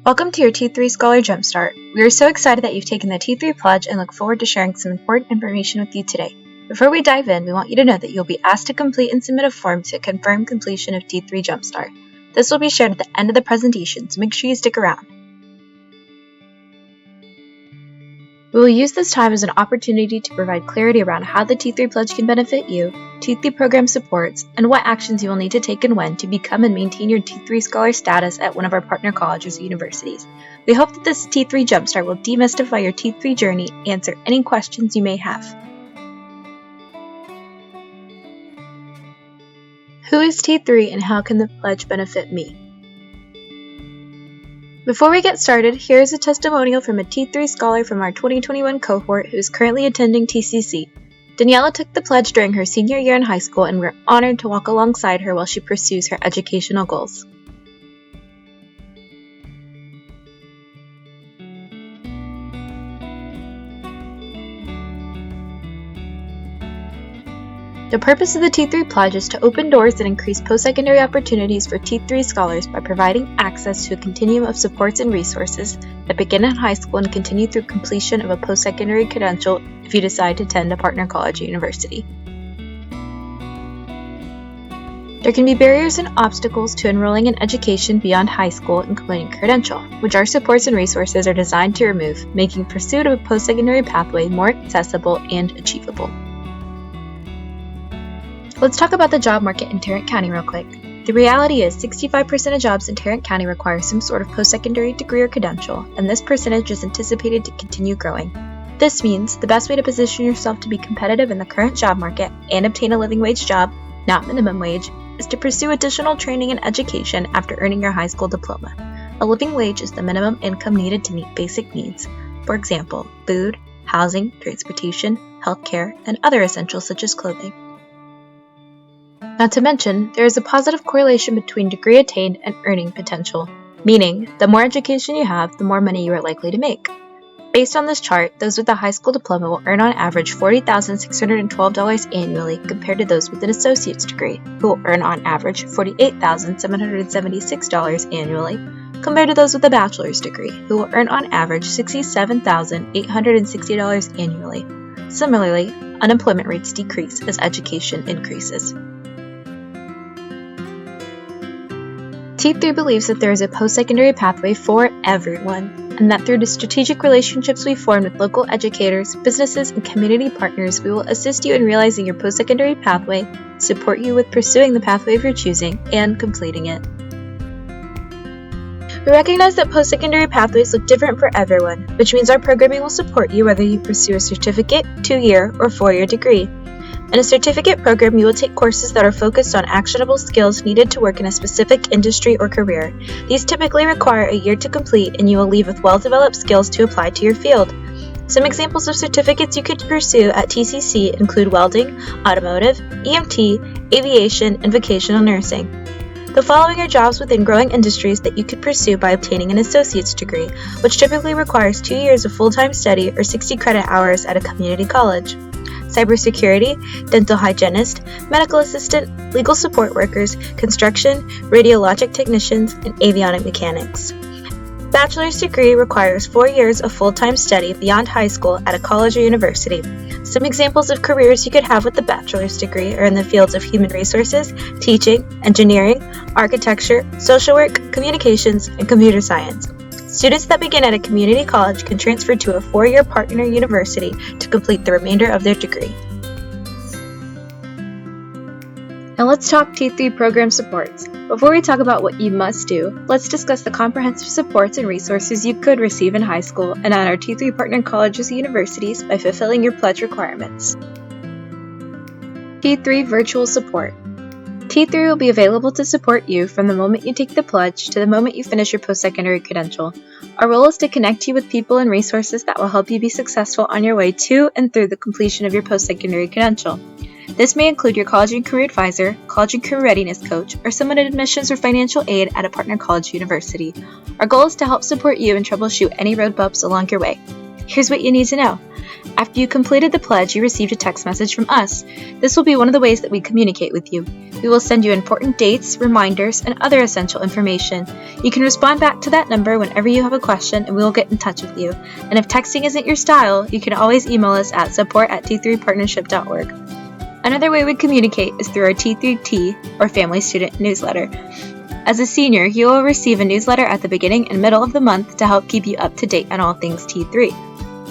Welcome to your T3 Scholar JumpStart. We are so excited that you've taken the T3 Pledge and look forward to sharing some important information with you today. Before we dive in, we want you to know that you'll be asked to complete and submit a form to confirm completion of T3 JumpStart. This will be shared at the end of the presentation, so make sure you stick around. We will use this time as an opportunity to provide clarity around how the T3 Pledge can benefit you, T3 program supports, and what actions you will need to take and when to become and maintain your T3 Scholar status at one of our partner colleges or universities. We hope that this T3 JumpStart will demystify your T3 journey and answer any questions you may have. Who is T3 and how can the pledge benefit me? Before we get started, here is a testimonial from a T3 Scholar from our 2021 cohort who is currently attending TCC. Daniela took the pledge during her senior year in high school, and we're honored to walk alongside her while she pursues her educational goals. The purpose of the T3 Pledge is to open doors and increase post-secondary opportunities for T3 scholars by providing access to a continuum of supports and resources that begin in high school and continue through completion of a post-secondary credential if you decide to attend a partner college or university. There can be barriers and obstacles to enrolling in education beyond high school, including credential, which our supports and resources are designed to remove, making pursuit of a post-secondary pathway more accessible and achievable. Let's talk about the job market in Tarrant County real quick. The reality is 65% of jobs in Tarrant County require some sort of post-secondary degree or credential, and this percentage is anticipated to continue growing. This means the best way to position yourself to be competitive in the current job market and obtain a living wage job, not minimum wage, is to pursue additional training and education after earning your high school diploma. A living wage is the minimum income needed to meet basic needs, for example, food, housing, transportation, healthcare, and other essentials such as clothing. Not to mention, there is a positive correlation between degree attained and earning potential, meaning the more education you have, the more money you are likely to make. Based on this chart, those with a high school diploma will earn on average $40,612 annually compared to those with an associate's degree, who will earn on average $48,776 annually, compared to those with a bachelor's degree, who will earn on average $67,860 annually. Similarly, unemployment rates decrease as education increases. T3 believes that there is a post-secondary pathway for everyone, and that through the strategic relationships we form with local educators, businesses, and community partners, we will assist you in realizing your post-secondary pathway, support you with pursuing the pathway of your choosing, and completing it. We recognize that post-secondary pathways look different for everyone, which means our programming will support you whether you pursue a certificate, 2-year, or 4-year degree. In a certificate program, you will take courses that are focused on actionable skills needed to work in a specific industry or career. These typically require a year to complete, and you will leave with well-developed skills to apply to your field. Some examples of certificates you could pursue at TCC include welding, automotive, EMT, aviation, and vocational nursing. The following are jobs within growing industries that you could pursue by obtaining an associate's degree, which typically requires 2 years of full-time study or 60 credit hours at a community college. Cybersecurity, dental hygienist, medical assistant, legal support workers, construction, radiologic technicians, and avionic mechanics. Bachelor's degree requires 4 years of full-time study beyond high school at a college or university. Some examples of careers you could have with the bachelor's degree are in the fields of human resources, teaching, engineering, architecture, social work, communications, and computer science. Students that begin at a community college can transfer to a 4-year partner university to complete the remainder of their degree. Now let's talk T3 program supports. Before we talk about what you must do, let's discuss the comprehensive supports and resources you could receive in high school and at our T3 partner colleges and universities by fulfilling your pledge requirements. T3 virtual support. T3 will be available to support you from the moment you take the pledge to the moment you finish your post-secondary credential. Our role is to connect you with people and resources that will help you be successful on your way to and through the completion of your post-secondary credential. This may include your college and career advisor, college and career readiness coach, or someone in admissions or financial aid at a partner college or university. Our goal is to help support you and troubleshoot any road bumps along your way. Here's what you need to know. After you completed the pledge, you received a text message from us. This will be one of the ways that we communicate with you. We will send you important dates, reminders, and other essential information. You can respond back to that number whenever you have a question, and we will get in touch with you. And if texting isn't your style, you can always email us at support@t3partnership.org. Another way we communicate is through our T3T, or Family Student Newsletter. As a senior, you will receive a newsletter at the beginning and middle of the month to help keep you up to date on all things T3.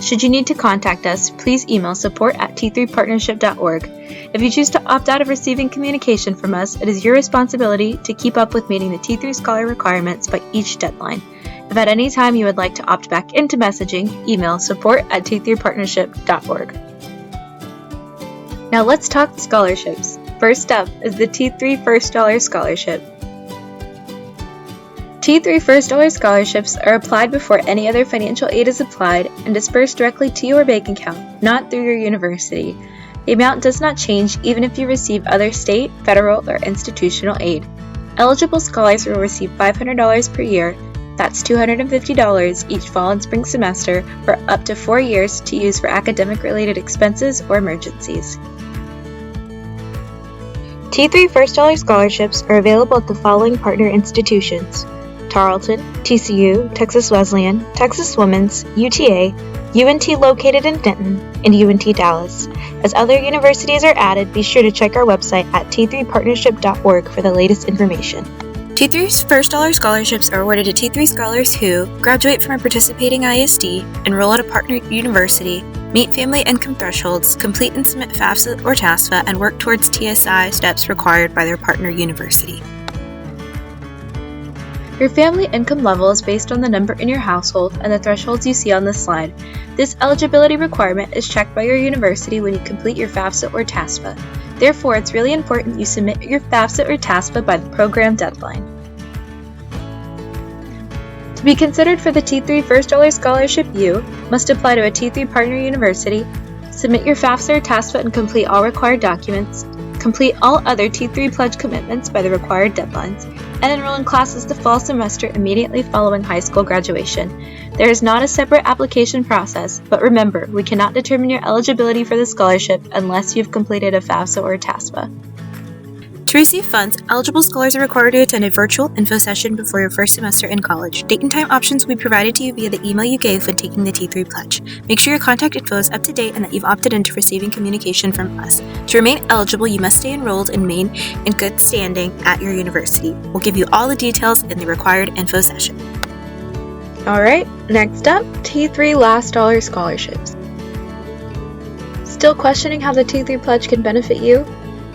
Should you need to contact us, please email support@t3partnership.org. If you choose to opt out of receiving communication from us, it is your responsibility to keep up with meeting the T3 Scholar requirements by each deadline. If at any time you would like to opt back into messaging, email support@t3partnership.org. Now let's talk scholarships. First up is the T3 First Dollar Scholarship. T3 First Dollar Scholarships are applied before any other financial aid is applied and dispersed directly to your bank account, not through your university. The amount does not change even if you receive other state, federal, or institutional aid. Eligible scholars will receive $500 per year, that's $250 each fall and spring semester, for up to 4 years to use for academic-related expenses or emergencies. T3 First Dollar Scholarships are available at the following partner institutions: Tarleton, TCU, Texas Wesleyan, Texas Women's, UTA, UNT located in Denton, and UNT Dallas. As other universities are added, be sure to check our website at t3partnership.org for the latest information. T3's First Dollar Scholarships are awarded to T3 scholars who graduate from a participating ISD, enroll at a partner university, meet family income thresholds, complete and submit FAFSA or TASFA, and work towards TSI steps required by their partner university. Your family income level is based on the number in your household and the thresholds you see on this slide. This eligibility requirement is checked by your university when you complete your FAFSA or TASFA. Therefore, it's really important you submit your FAFSA or TASFA by the program deadline. To be considered for the T3 First Dollar Scholarship, you must apply to a T3 partner university, submit your FAFSA or TASFA and complete all required documents, complete all other T3 pledge commitments by the required deadlines, and enroll in classes the fall semester immediately following high school graduation. There is not a separate application process, but remember, we cannot determine your eligibility for the scholarship unless you've completed a FAFSA or TASFA. To receive funds, eligible scholars are required to attend a virtual info session before your first semester in college. Date and time options will be provided to you via the email you gave when taking the T3 pledge. Make sure your contact info is up to date and that you've opted into receiving communication from us. To remain eligible, you must stay enrolled and remain in good standing at your university. We'll give you all the details in the required info session. Alright, next up, T3 Last Dollar Scholarships. Still questioning how the T3 pledge can benefit you?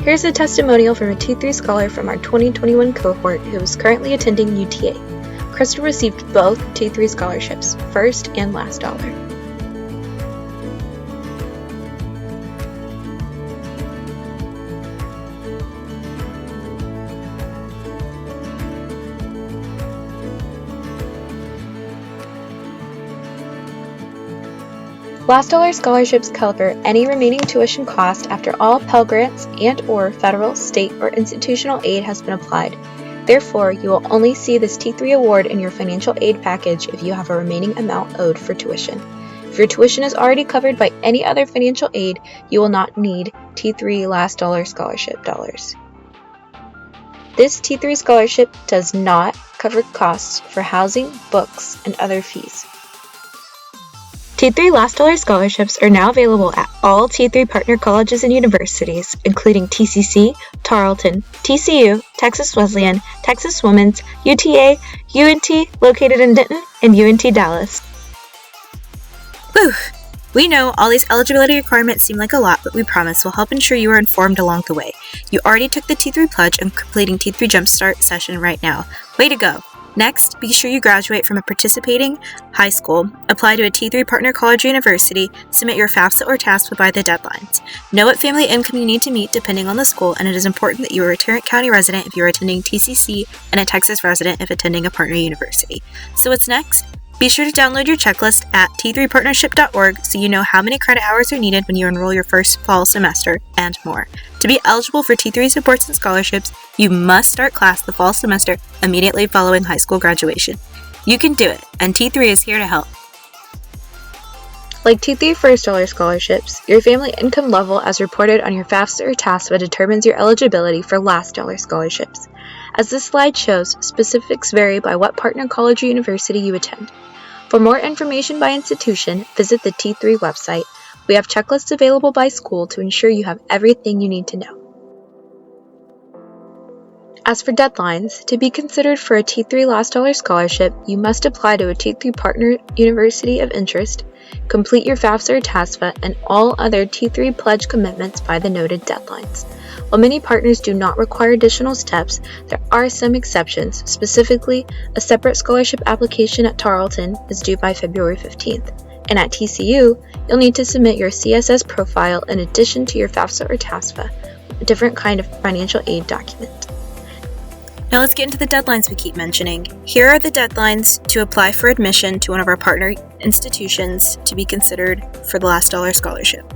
Here's a testimonial from a T3 scholar from our 2021 cohort who is currently attending UTA. Crystal received both T3 scholarships, first and last dollar. Last dollar scholarships cover any remaining tuition cost after all Pell Grants and/or federal, state, or institutional aid has been applied. Therefore, you will only see this T3 award in your financial aid package if you have a remaining amount owed for tuition. If your tuition is already covered by any other financial aid, you will not need T3 last dollar scholarship dollars. This T3 scholarship does not cover costs for housing, books, and other fees. T3 Last Dollar Scholarships are now available at all T3 partner colleges and universities, including TCC, Tarleton, TCU, Texas Wesleyan, Texas Women's, UTA, UNT located in Denton, and UNT Dallas. Whew! We know all these eligibility requirements seem like a lot, but we promise we'll help ensure you are informed along the way. You already took the T3 pledge and completing T3 JumpStart session right now. Way to go! Next, be sure you graduate from a participating high school, apply to a T3 partner college or university, submit your FAFSA or TASFA by the deadlines. Know what family income you need to meet depending on the school, and it is important that you are a Tarrant County resident if you are attending TCC and a Texas resident if attending a partner university. So what's next? Be sure to download your checklist at t3partnership.org so you know how many credit hours are needed when you enroll your first fall semester, and more. To be eligible for T3 supports and scholarships, you must start class the fall semester immediately following high school graduation. You can do it, and T3 is here to help. Like T3 first dollar scholarships, your family income level as reported on your FAFSA or TASFA determines your eligibility for last dollar scholarships. As this slide shows, specifics vary by what partner college or university you attend. For more information by institution, visit the T3 website. We have checklists available by school to ensure you have everything you need to know. As for deadlines, to be considered for a T3 last dollar scholarship, you must apply to a T3 partner university of interest, complete your FAFSA or TASFA, and all other T3 pledge commitments by the noted deadlines. While many partners do not require additional steps, there are some exceptions. Specifically, a separate scholarship application at Tarleton is due by February 15th, and at TCU, you'll need to submit your CSS profile in addition to your FAFSA or TASFA, a different kind of financial aid document. Now let's get into the deadlines we keep mentioning. Here are the deadlines to apply for admission to one of our partner institutions to be considered for the last dollar scholarship.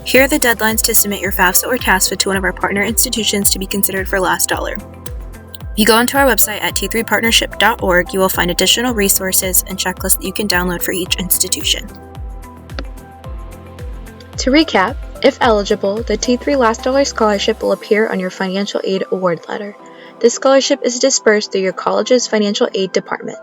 Here are the deadlines to submit your FAFSA or TASFA to one of our partner institutions to be considered for last dollar. If you go onto our website at t3partnership.org, you will find additional resources and checklists that you can download for each institution. To recap, if eligible, the T3 last dollar scholarship will appear on your financial aid award letter. This scholarship is dispersed through your college's financial aid department,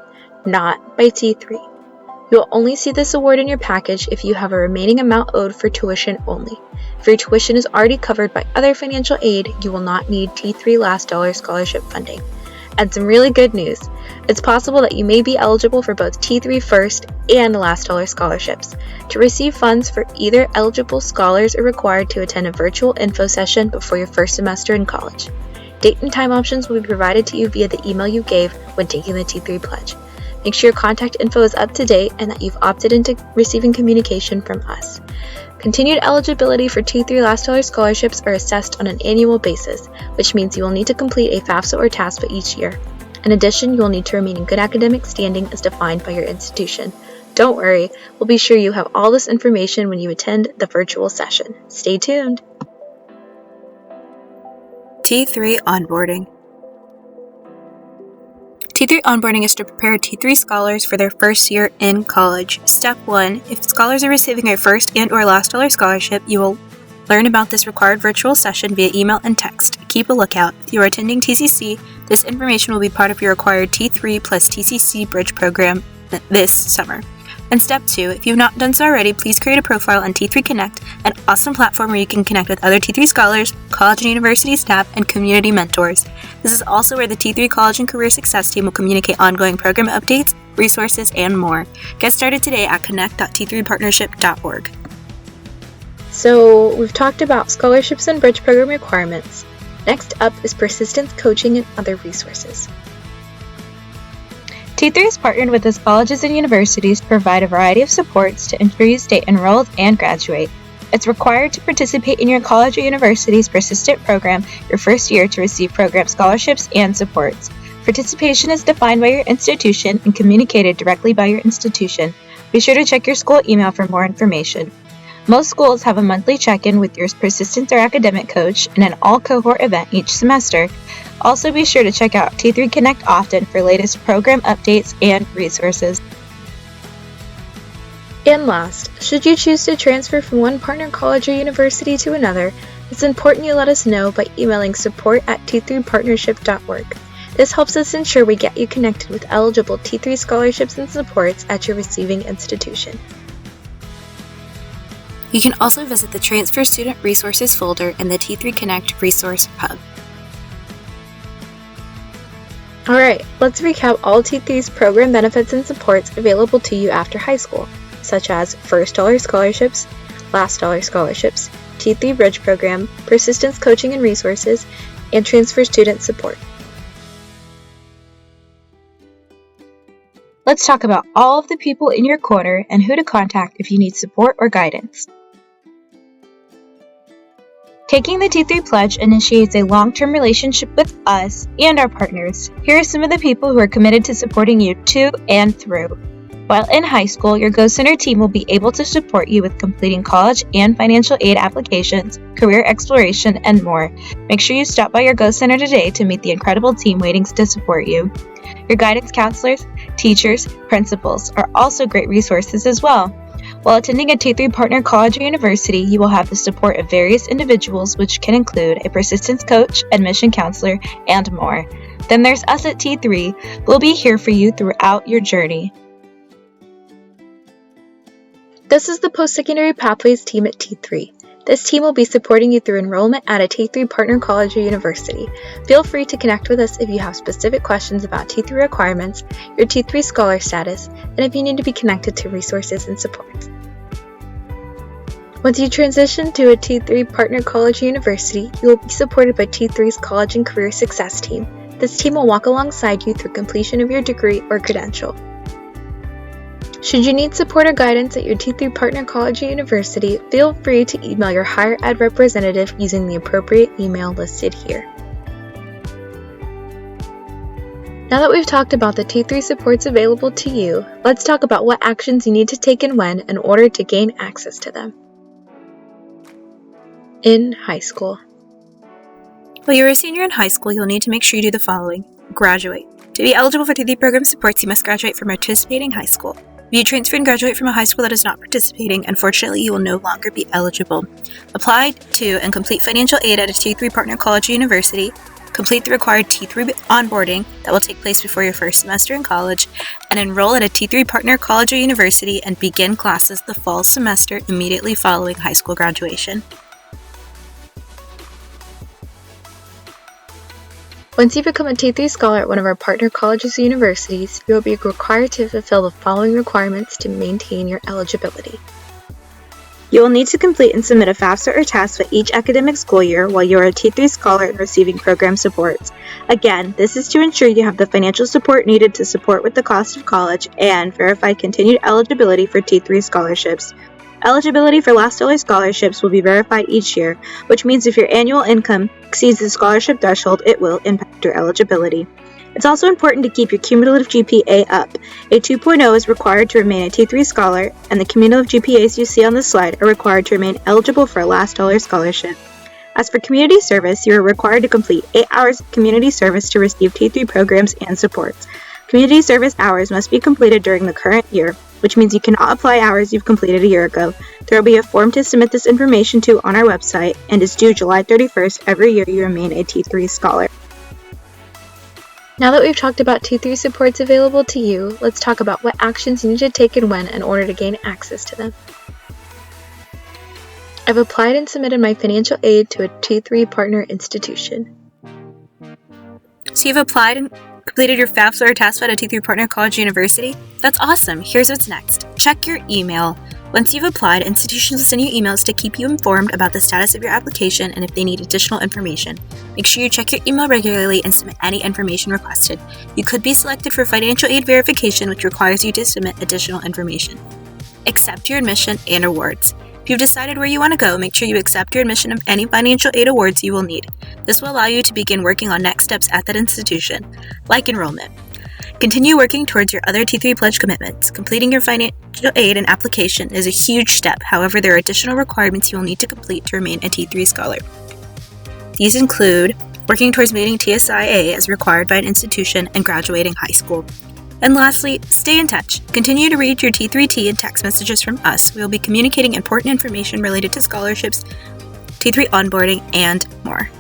not by T3. You will only see this award in your package if you have a remaining amount owed for tuition only. If your tuition is already covered by other financial aid, you will not need T3 last dollar scholarship funding. And some really good news. It's possible that you may be eligible for both T3 first and last dollar scholarships. To receive funds for either, eligible scholars are required to attend a virtual info session before your first semester in college. Date and time options will be provided to you via the email you gave when taking the T3 pledge. Make sure your contact info is up to date and that you've opted into receiving communication from us. Continued eligibility for T3 last dollar scholarships are assessed on an annual basis, which means you will need to complete a FAFSA or TASFA each year. In addition, you will need to remain in good academic standing as defined by your institution. Don't worry, we'll be sure you have all this information when you attend the virtual session. Stay tuned! T3 Onboarding. T3 onboarding is to prepare T3 scholars for their first year in college. Step 1. If scholars are receiving a first and or last dollar scholarship, you will learn about this required virtual session via email and text. Keep a lookout. If you are attending TCC, this information will be part of your required T3 plus TCC Bridge program this summer. And step 2, if you have not done so already, please create a profile on T3 Connect, an awesome platform where you can connect with other T3 scholars, college and university staff, and community mentors. This is also where the T3 College and Career Success Team will communicate ongoing program updates, resources, and more. Get started today at connect.t3partnership.org. So, we've talked about scholarships and bridge program requirements. Next up is persistence coaching and other resources. T3 is partnered with its colleges and universities to provide a variety of supports to ensure you stay enrolled and graduate. It's required to participate in your college or university's persistent program your first year to receive program scholarships and supports. Participation is defined by your institution and communicated directly by your institution. Be sure to check your school email for more information. Most schools have a monthly check-in with your persistence or academic coach and an all-cohort event each semester. Also be sure to check out T3 Connect often for latest program updates and resources. And last, should you choose to transfer from one partner college or university to another, it's important you let us know by emailing support@t3partnership.org. This helps us ensure we get you connected with eligible T3 scholarships and supports at your receiving institution. You can also visit the Transfer Student Resources folder in the T3 Connect Resource Hub. Alright, let's recap all T3's program benefits and supports available to you after high school, such as first dollar scholarships, last dollar scholarships, T3 Bridge Program, persistence coaching and resources, and transfer student support. Let's talk about all of the people in your corner and who to contact if you need support or guidance. Taking the T3 Pledge initiates a long-term relationship with us and our partners. Here are some of the people who are committed to supporting you to and through. While in high school, your Go Center team will be able to support you with completing college and financial aid applications, career exploration, and more. Make sure you stop by your Go Center today to meet the incredible team waiting to support you. Your guidance counselors, teachers, principals are also great resources as well. While attending a T3 partner college or university, you will have the support of various individuals, which can include a persistence coach, admission counselor, and more. Then there's us at T3. We'll be here for you throughout your journey. This is the Post-Secondary Pathways team at T3. This team will be supporting you through enrollment at a T3 partner college or university. Feel free to connect with us if you have specific questions about T3 requirements, your T3 scholar status, and if you need to be connected to resources and support. Once you transition to a T3 partner college or university, you will be supported by T3's College and Career Success team. This team will walk alongside you through completion of your degree or credential. Should you need support or guidance at your T3 partner college or university, feel free to email your higher ed representative using the appropriate email listed here. Now that we've talked about the T3 supports available to you, let's talk about what actions you need to take and when in order to gain access to them. In high school. While you're a senior in high school, you'll need to make sure you do the following. Graduate. To be eligible for T3 program supports, you must graduate from a participating high school. If you transfer and graduate from a high school that is not participating, unfortunately, you will no longer be eligible. Apply to and complete financial aid at a T3 partner college or university. Complete the required T3 onboarding that will take place before your first semester in college, and enroll at a T3 partner college or university and begin classes the fall semester immediately following high school graduation. Once you become a T3 scholar at one of our partner colleges or universities, you will be required to fulfill the following requirements to maintain your eligibility. You will need to complete and submit a FAFSA or TASFA each academic school year while you are a T3 scholar and receiving program supports. Again, this is to ensure you have the financial support needed to support with the cost of college and verify continued eligibility for T3 scholarships. Eligibility for last dollar scholarships will be verified each year, which means if your annual income exceeds the scholarship threshold, it will impact your eligibility. It's also important to keep your cumulative GPA up. A 2.0 is required to remain a T3 scholar, and the cumulative GPAs you see on this slide are required to remain eligible for a last dollar scholarship. As for community service, you are required to complete 8 hours of community service to receive T3 programs and supports. Community service hours must be completed during the current year, which means you cannot apply hours you've completed a year ago. There will be a form to submit this information to on our website and is due July 31st every year you remain a T3 scholar. Now that we've talked about T3 supports available to you, let's talk about what actions you need to take and when in order to gain access to them. I've applied and submitted my financial aid to a T3 partner institution. So you've applied and completed your FAFSA or TASFA at a T3 partner college or university? That's awesome. Here's what's next. Check your email. Once you've applied, institutions will send you emails to keep you informed about the status of your application and if they need additional information. Make sure you check your email regularly and submit any information requested. You could be selected for financial aid verification, which requires you to submit additional information. Accept your admission and awards. If you've decided where you want to go, make sure you accept your admission of any financial aid awards you will need. This will allow you to begin working on next steps at that institution, like enrollment. Continue working towards your other T3 pledge commitments. Completing your financial aid and application is a huge step. However, there are additional requirements you will need to complete to remain a T3 scholar. These include working towards meeting TSIA as required by an institution and graduating high school. And lastly, stay in touch. Continue to read your T3T and text messages from us. We will be communicating important information related to scholarships, T3 onboarding, and more.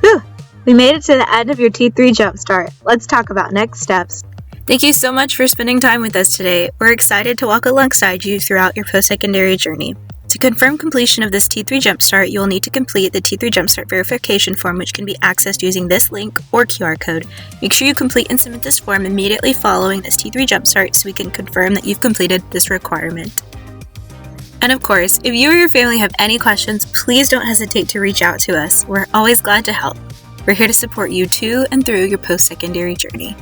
Whew! We made it to the end of your T3 JumpStart. Let's talk about next steps. Thank you so much for spending time with us today. We're excited to walk alongside you throughout your post-secondary journey. To confirm completion of this T3 JumpStart, you will need to complete the T3 JumpStart verification form, which can be accessed using this link or QR code. Make sure you complete and submit this form immediately following this T3 JumpStart so we can confirm that you've completed this requirement. And of course, if you or your family have any questions, please don't hesitate to reach out to us. We're always glad to help. We're here to support you to and through your post-secondary journey.